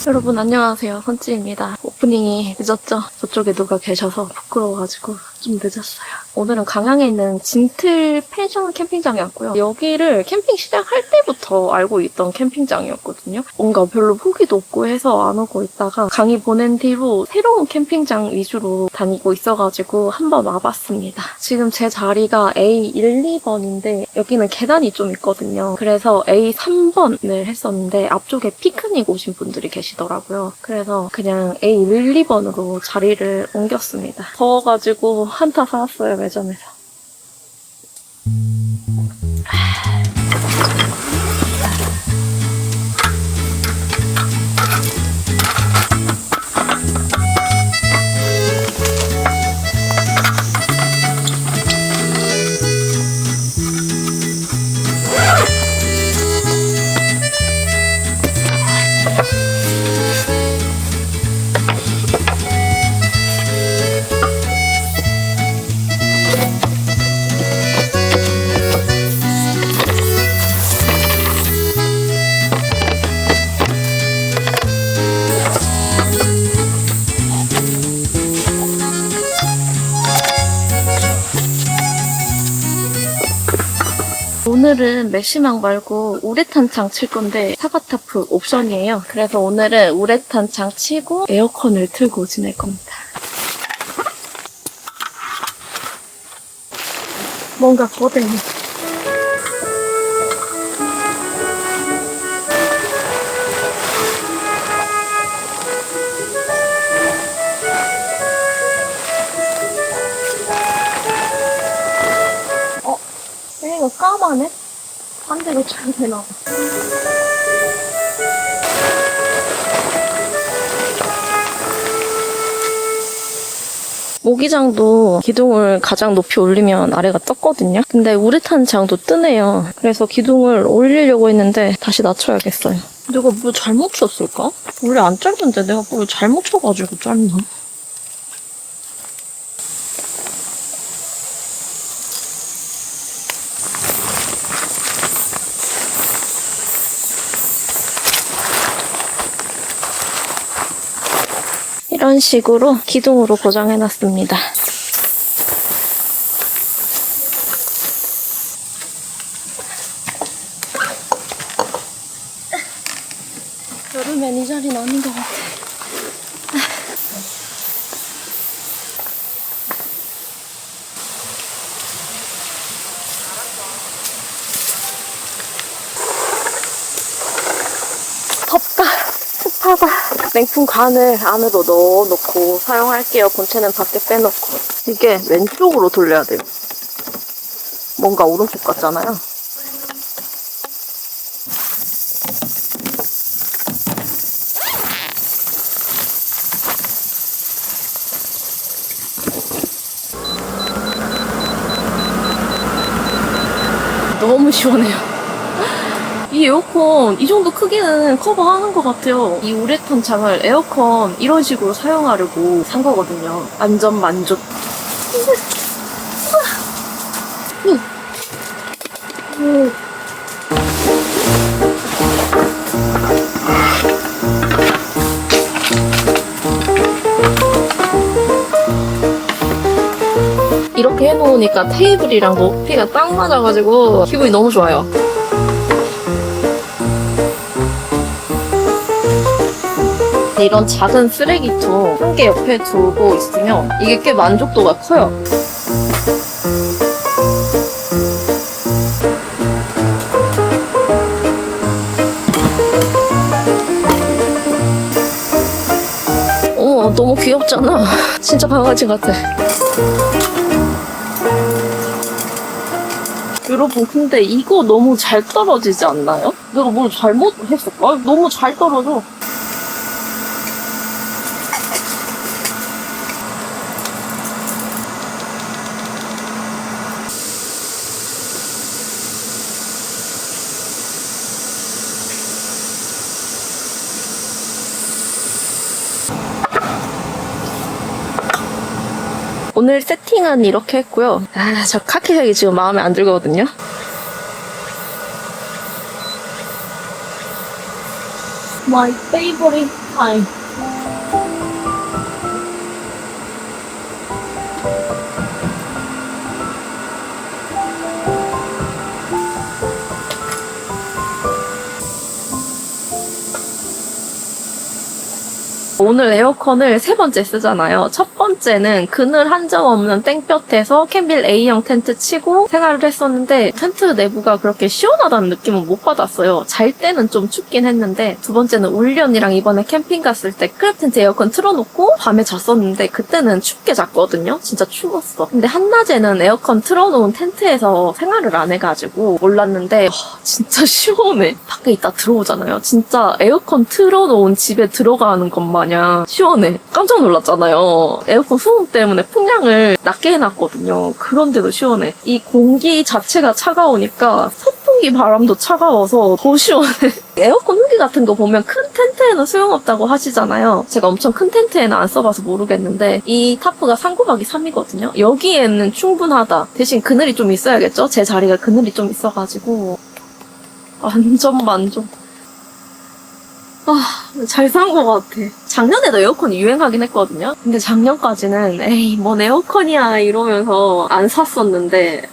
여러분 안녕하세요. 선찌입니다. 오프닝이 늦었죠? 저쪽에 누가 계셔서 부끄러워가지고 좀 늦었어요. 오늘은 강양에 있는 진틀 펜션 캠핑장이었고요. 여기를 캠핑 시작할 때부터 알고 있던 캠핑장이었거든요. 뭔가 별로 후기도 없고 해서 안 오고 있다가 강의 보낸 뒤로 새로운 캠핑장 위주로 다니고 있어가지고 한번 와봤습니다. 지금 제 자리가 A1, 2번인데 여기는 계단이 좀 있거든요. 그래서 A3번을 했었는데 앞쪽에 피크닉 오신 분들이 계시더라고요. 그래서 그냥 A1, 2번으로 자리를 옮겼습니다. 더워가지고 한타 사왔어요, 매점에서. 오늘은 메쉬망 말고 우레탄창 칠 건데 사과타프 옵션이에요. 그래서 오늘은 우레탄창 치고 에어컨을 틀고 지낼 겁니다. 뭔가 거대해. 이거 까마네? 반대로 잘 되나? 모기장도 기둥을 가장 높이 올리면 아래가 떴거든요. 근데 우레탄장도 뜨네요. 그래서 기둥을 올리려고 했는데 다시 낮춰야겠어요. 내가 뭘 잘못 쳤을까? 원래 안 짧은데 내가 뭘 잘못 쳐가지고 짧나? 이런 식으로 기둥으로 고정해놨습니다. 여름엔 이 자리는 아닌 것 같아. 덥다. 습하다. 냉풍 관을 안으로 넣어놓고 사용할게요. 본체는 밖에 빼놓고. 이게 왼쪽으로 돌려야 돼요. 뭔가 오른쪽 같잖아요. 너무 시원해요. 이 에어컨 이 정도 크기는 커버하는 것 같아요. 이 우레탄 창을 에어컨 이런 식으로 사용하려고 산 거거든요. 안전 만족. 이렇게 해놓으니까 테이블이랑 높이가 딱 맞아가지고 기분이 너무 좋아요. 이런 작은 쓰레기통 한 개 옆에 두고 있으면 이게 꽤 만족도가 커요. 너무 귀엽잖아. 진짜 강아지 같아. 여러분 근데 이거 너무 잘 떨어지지 않나요? 내가 뭘 잘못했을까? 너무 잘 떨어져. 오늘 세팅은 이렇게 했고요. 저 카키색이 지금 마음에 안 들거든요. My favorite 타임. 오늘 에어컨을 세 번째 쓰잖아요. 첫 번째는 그늘 한 점 없는 땡볕에서 캠빌 A형 텐트 치고 생활을 했었는데 텐트 내부가 그렇게 시원하다는 느낌은 못 받았어요. 잘 때는 좀 춥긴 했는데 두 번째는 울리 언니랑 이번에 캠핑 갔을 때 크랩 텐트 에어컨 틀어놓고 밤에 잤었는데 그때는 춥게 잤거든요. 진짜 추웠어. 근데 한낮에는 에어컨 틀어놓은 텐트에서 생활을 안 해가지고 몰랐는데 진짜 시원해. 밖에 있다 들어오잖아요. 진짜 에어컨 틀어놓은 집에 들어가는 것만 시원해. 깜짝 놀랐잖아요. 에어컨 소음 때문에 풍량을 낮게 해놨거든요. 그런데도 시원해. 이 공기 자체가 차가우니까 선풍기 바람도 차가워서 더 시원해. 에어컨 후기 같은 거 보면 큰 텐트에는 소용없다고 하시잖아요. 제가 엄청 큰 텐트에는 안 써봐서 모르겠는데 이 타프가 3곱하기 3이거든요. 여기에는 충분하다. 대신 그늘이 좀 있어야겠죠? 제 자리가 그늘이 좀 있어가지고 완전 만족. 잘 산 것 같아. 작년에도 에어컨이 유행하긴 했거든요. 근데 작년까지는 에이 뭔 에어컨이야 이러면서 안 샀었는데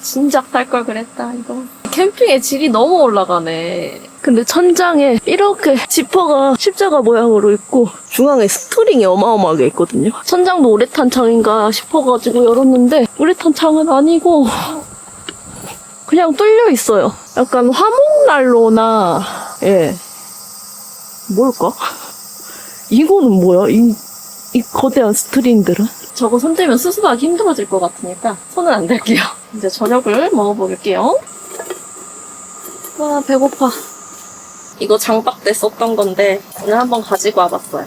진작 살 걸 그랬다 이거. 캠핑의 질이 너무 올라가네. 근데 천장에 이렇게 지퍼가 십자가 모양으로 있고 중앙에 스토링이 어마어마하게 있거든요. 천장도 우레탄 창인가 싶어가지고 열었는데 우레탄 창은 아니고 그냥 뚫려 있어요. 약간 화목난로나 뭘까? 이거는 뭐야? 이 거대한 스트링들은? 저거 손들면 수습하기 힘들어질 것 같으니까 손은 안 댈게요. 이제 저녁을 먹어볼게요. 와, 배고파. 이거 장박 때 썼던 건데 오늘 한번 가지고 와봤어요.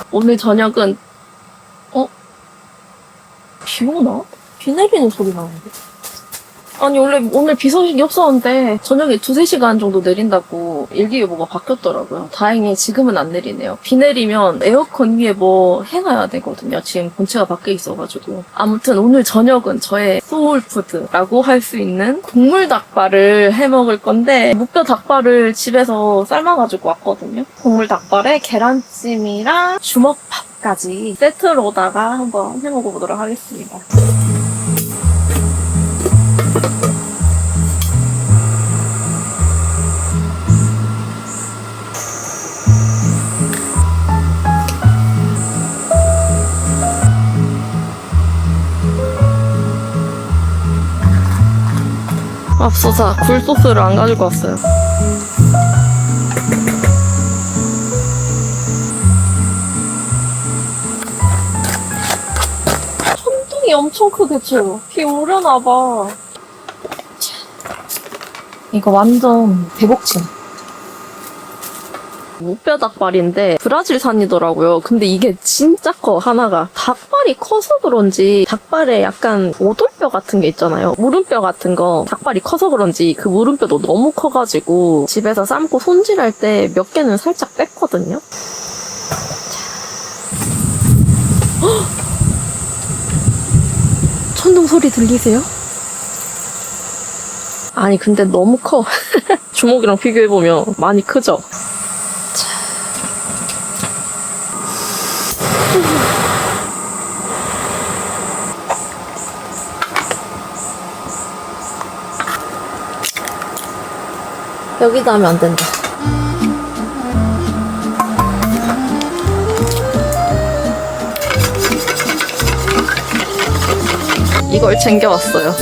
오늘 저녁은 비 오나? 비 내리는 소리 나는데? 아니 원래 오늘 비 소식이 없었는데 저녁에 2-3시간 정도 내린다고 일기예보가 바뀌었더라고요. 다행히 지금은 안 내리네요. 비 내리면 에어컨 위에 뭐 해놔야 되거든요. 지금 본체가 밖에 있어가지고. 아무튼 오늘 저녁은 저의 소울푸드라고 할 수 있는 국물 닭발을 해먹을 건데 무뼈 닭발을 집에서 삶아가지고 왔거든요. 국물 닭발에 계란찜이랑 주먹밥까지 세트로다가 한번 해먹어보도록 하겠습니다. 맙소사 굴소스를 안 가지고 왔어요. 천둥이 엄청 크게 쳐요. 비 오려나봐. 이거 완전 대복침. 무뼈 닭발인데 브라질산이더라고요. 근데 이게 진짜 커 하나가. 닭발이 커서 그런지 닭발에 약간 오돌뼈 같은 게 있잖아요. 물음뼈 같은 거. 닭발이 커서 그런지 그 물음뼈도 너무 커가지고 집에서 삶고 손질할 때 몇 개는 살짝 뺐거든요. 천둥 소리 들리세요? 아니 근데 너무 커. 주먹이랑 비교해보면 많이 크죠? 여기다 하면 안 된다. 이걸 챙겨왔어요.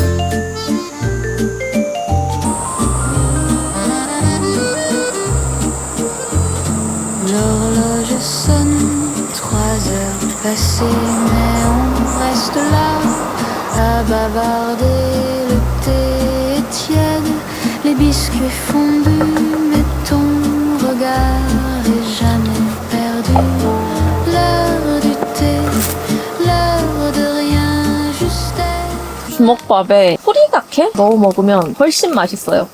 L'horloge sonne, 3 heures passées, mais on reste là à bavarder. Le thé est tiède, les biscuits fondus, mais ton regard est jamais perdu. L'heure du thé, l'heure de rien, juste être. 주먹밥에 호리가케 넣어 먹으면 훨씬 맛있어요.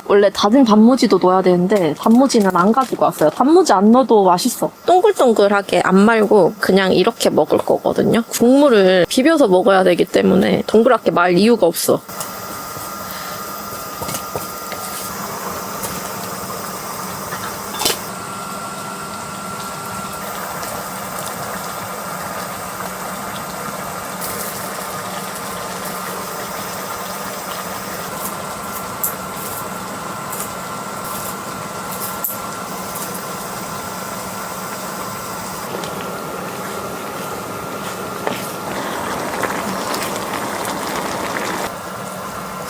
원래 다진 단무지도 넣어야 되는데 단무지는 안 가지고 왔어요. 단무지 안 넣어도 맛있어. 동글동글하게 안 말고 그냥 이렇게 먹을 거거든요. 국물을 비벼서 먹어야 되기 때문에 동그랗게 말 이유가 없어.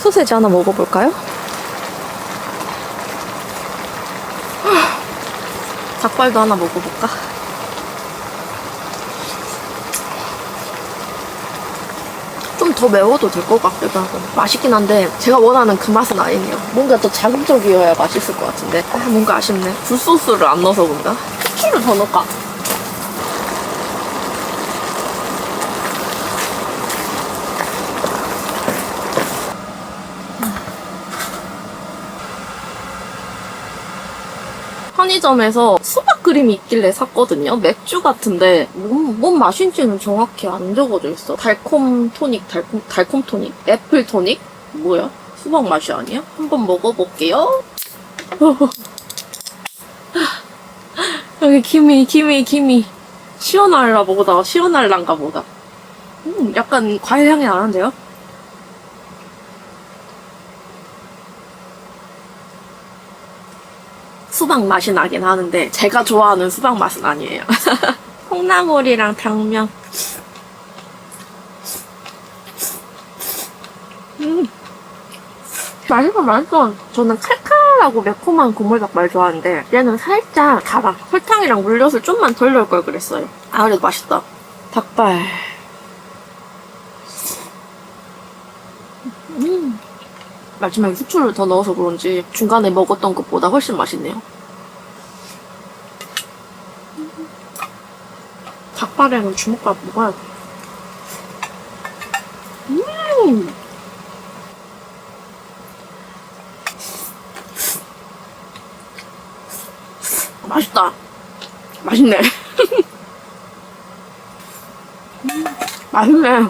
소세지 하나 먹어볼까요? 닭발도 하나 먹어볼까? 좀 더 매워도 될 것 같기도 하고 맛있긴 한데 제가 원하는 그 맛은 아니네요. 뭔가 더 자극적이어야 맛있을 것 같은데 뭔가 아쉽네. 굴소스를 안 넣어서 그런가? 후추를 더 넣을까? 편의점에서 수박 그림이 있길래 샀거든요. 맥주 같은데 뭔 맛인지는 정확히 안 적어져 있어. 달콤 토닉, 달콤 토닉, 애플 토닉? 뭐야? 수박 맛이 아니야? 한번 먹어볼게요. 여기 김이 시원할란가 보다. 약간 과일 향이 나는데요? 수박 맛이 나긴 하는데 제가 좋아하는 수박 맛은 아니에요. 콩나물이랑 당면. 맛있어. 저는 칼칼하고 매콤한 국물닭발 좋아하는데 얘는 살짝 달아. 설탕이랑 물엿을 좀만 덜 넣을 걸 그랬어요. 그래도 맛있다. 닭발. 마지막에 후추를 더 넣어서 그런지 중간에 먹었던 것보다 훨씬 맛있네요. 닭발에는 주먹밥 먹어야 돼. 맛있다. 맛있네. 맛있네.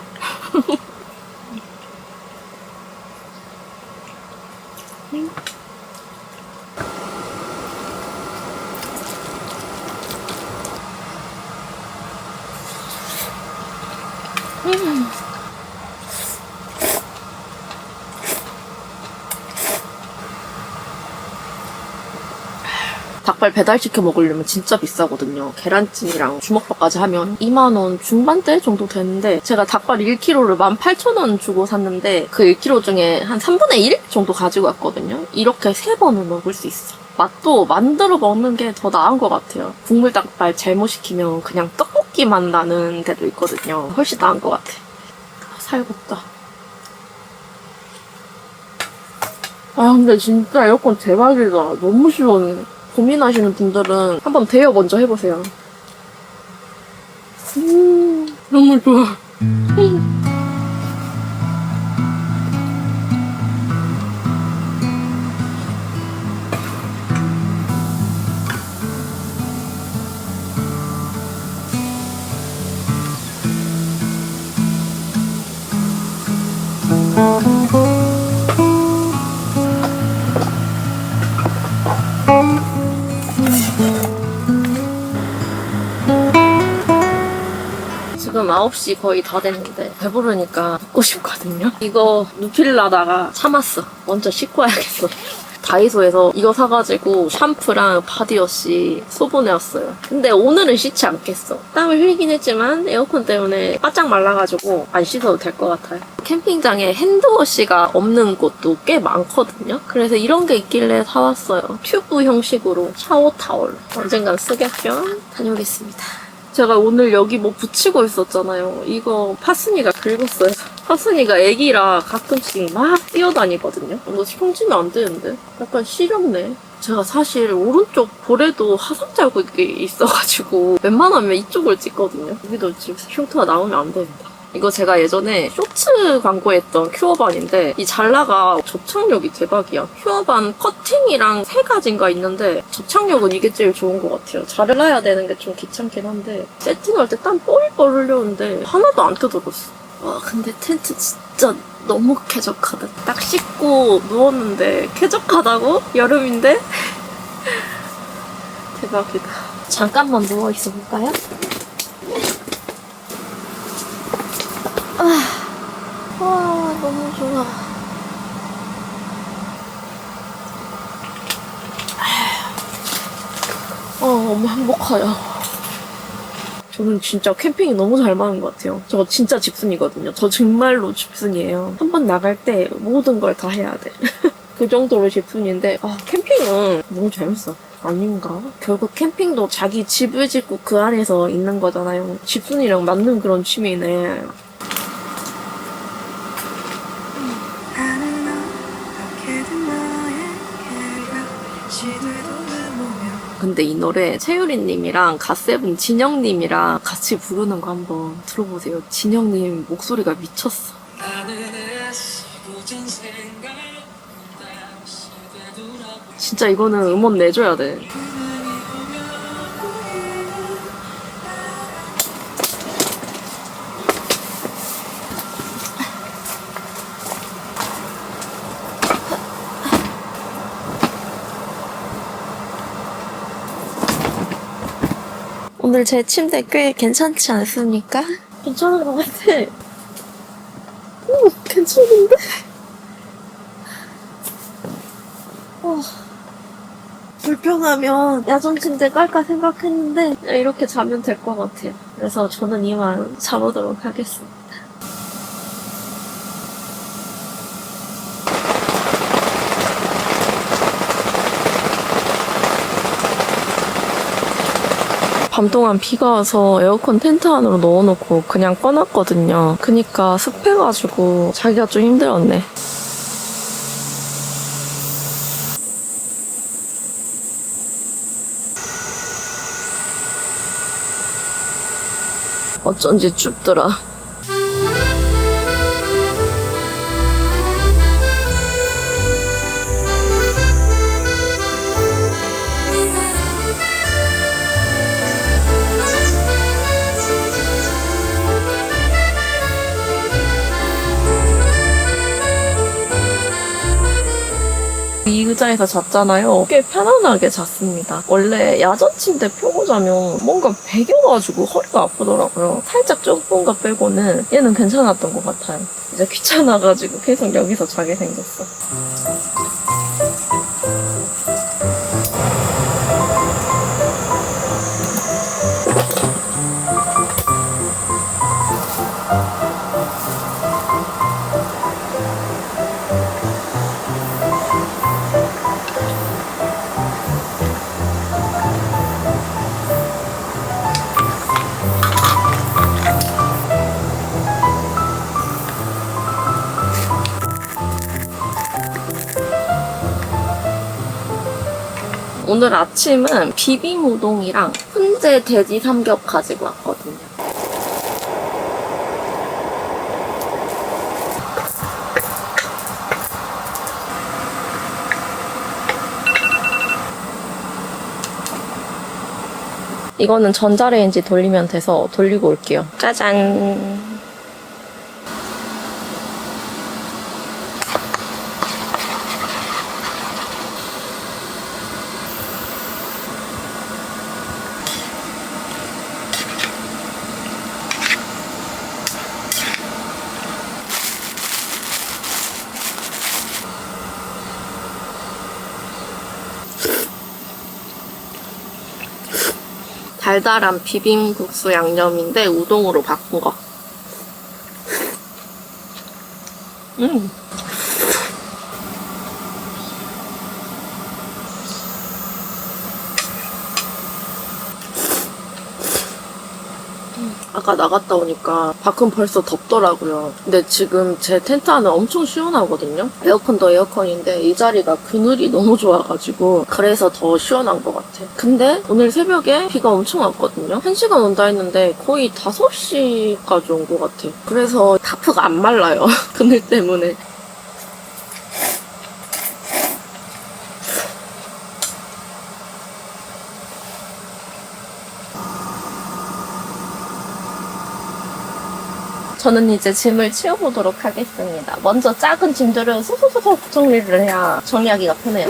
닭발 배달시켜 먹으려면 진짜 비싸거든요. 계란찜이랑 주먹밥까지 하면 2만원 중반대 정도 되는데 제가 닭발 1kg를 18,000원 주고 샀는데 그 1kg 중에 한 3분의 1 정도 가지고 왔거든요. 이렇게 3번을 먹을 수 있어. 맛도 만들어 먹는 게 더 나은 것 같아요. 국물 닭발 잘못 시키면 그냥 떡볶이 맛 나는 데도 있거든요. 훨씬 나은 것 같아. 살갑다. 근데 진짜 에어컨 대박이다. 너무 시원해. 고민하시는 분들은 한번 대여 먼저 해보세요. 너무 좋아. 지금 9시 거의 다 됐는데 배부르니까 먹고 싶거든요. 이거 누필라다가 참았어. 먼저 씻고 와야겠어. 다이소에서 이거 사가지고 샴푸랑 바디워시 소분해왔어요. 근데 오늘은 씻지 않겠어. 땀을 흘리긴 했지만 에어컨 때문에 바짝 말라가지고 안 씻어도 될 것 같아요. 캠핑장에 핸드워시가 없는 곳도 꽤 많거든요. 그래서 이런 게 있길래 사왔어요. 튜브 형식으로 샤워 타월. 언젠간 쓰겠죠? 다녀오겠습니다. 제가 오늘 여기 뭐 붙이고 있었잖아요. 이거 파스니가 긁었어요. 파스니가 애기라 가끔씩 막 뛰어다니거든요. 너 흉지면 안 되는데? 약간 시렵네. 제가 사실 오른쪽 볼에도 화상 자국이 있어가지고 웬만하면 이쪽을 찍거든요. 여기도 지금 흉터가 나오면 안 되는데. 이거 제가 예전에 쇼츠 광고했던 큐어반인데 이 잘라가 접착력이 대박이야. 큐어반 커팅이랑 3가지인가 있는데 접착력은 이게 제일 좋은 것 같아요. 잘라야 되는 게 좀 귀찮긴 한데 세팅할 때 땀 뻘뻘 흘렸는데 하나도 안 뜯어졌어. 와 근데 텐트 진짜 너무 쾌적하다. 딱 씻고 누웠는데 쾌적하다고? 여름인데? 대박이다. 잠깐만 누워 있어 볼까요? 와 너무 좋아. 너무 행복해요. 저는 진짜 캠핑이 너무 잘 맞는 것 같아요. 저 진짜 집순이거든요. 저 정말로 집순이에요. 한 번 나갈 때 모든 걸 다 해야 돼. 그 정도로 집순인데 캠핑은 너무 재밌어. 아닌가? 결국 캠핑도 자기 집을 짓고 그 안에서 있는 거잖아요. 집순이랑 맞는 그런 취미네. 근데 이 노래 채유리님이랑 갓세븐 진영님이랑 같이 부르는 거 한번 들어보세요. 진영님 목소리가 미쳤어. 진짜 이거는 음원 내줘야 돼. 오늘 제 침대 꽤 괜찮지 않습니까? 괜찮은 것 같아. 오, 괜찮은데? 불편하면 야전 침대 깔까 생각했는데 이렇게 자면 될 것 같아요. 그래서 저는 이만 자보도록 하겠습니다. 밤 동안 비가 와서 에어컨 텐트 안으로 넣어놓고 그냥 꺼놨거든요. 그니까 습해가지고 자기가 좀 힘들었네. 어쩐지 춥더라. 이 의자에서 잤잖아요. 꽤 편안하게 잤습니다. 원래 야전 침대 펴고 자면 뭔가 베겨가지고 허리가 아프더라고요. 살짝 좁은 거 빼고는 얘는 괜찮았던 것 같아요. 이제 귀찮아가지고 계속 여기서 자게 생겼어. 오늘 아침은 비빔 우동이랑 훈제 돼지 삼겹 가지고 왔거든요. 이거는 전자레인지 돌리면 돼서 돌리고 올게요. 짜잔! 달달한 비빔국수 양념인데 우동으로 바꾼 거. 아까 나갔다 오니까 밖은 벌써 덥더라고요. 근데 지금 제 텐트 안은 엄청 시원하거든요. 에어컨도 에어컨인데 이 자리가 그늘이 너무 좋아가지고 그래서 더 시원한 것 같아. 근데 오늘 새벽에 비가 엄청 왔거든요. 1시간 온다 했는데 거의 5시까지 온 것 같아. 그래서 타프가 안 말라요. 그늘 때문에. 저는 이제 짐을 치워보도록 하겠습니다. 먼저 작은 짐들은 소소소소 정리를 해야 정리하기가 편해요.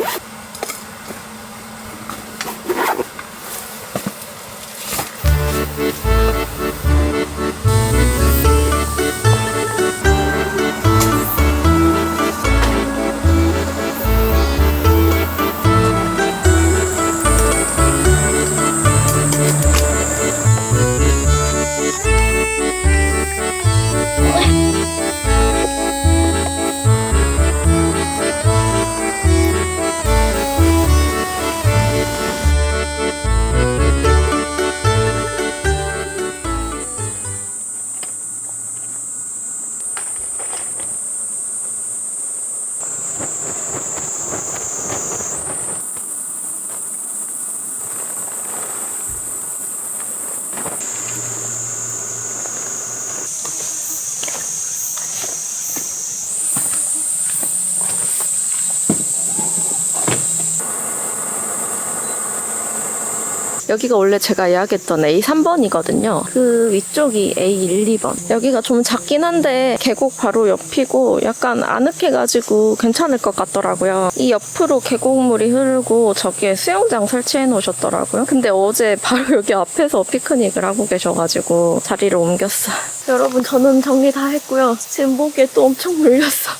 여기가 원래 제가 예약했던 A3번이거든요. 그 위쪽이 A1, 2번. 여기가 좀 작긴 한데 계곡 바로 옆이고 약간 아늑해가지고 괜찮을 것 같더라고요. 이 옆으로 계곡물이 흐르고 저기에 수영장 설치해 놓으셨더라고요. 근데 어제 바로 여기 앞에서 피크닉을 하고 계셔가지고 자리를 옮겼어요. 여러분, 저는 정리 다 했고요. 지금 목에 또 엄청 물렸어.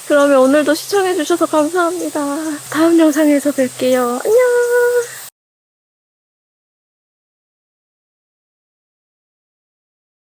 그러면 오늘도 시청해주셔서 감사합니다. 다음 영상에서 뵐게요. 안녕!